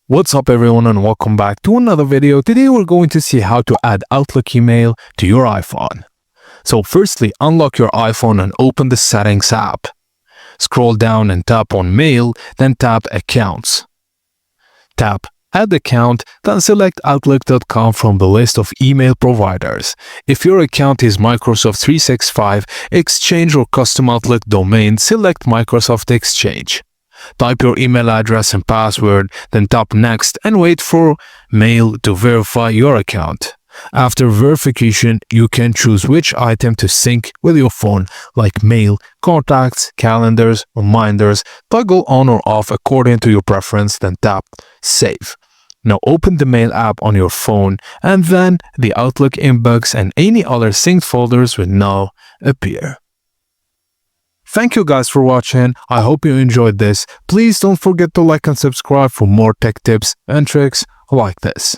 What's up everyone and welcome back to another video. Today we're going to see how to add Outlook email to your iPhone. So firstly, unlock your iPhone and open the Settings app. Scroll down and tap on Mail, then tap Accounts. Tap Add Account, then select Outlook.com from the list of email providers. If your account is Microsoft 365, Exchange or custom Outlook domain, select Microsoft Exchange. Type your email address and password, then tap Next and wait for Mail to verify your account. After verification, you can choose which item to sync with your phone, like Mail, Contacts, Calendars, Reminders. Toggle on or off according to your preference, then tap Save. Now open the Mail app on your phone, and then the Outlook inbox and any other synced folders will now appear. Thank you guys for watching. I hope you enjoyed this. Please don't forget to like and subscribe for more tech tips and tricks like this.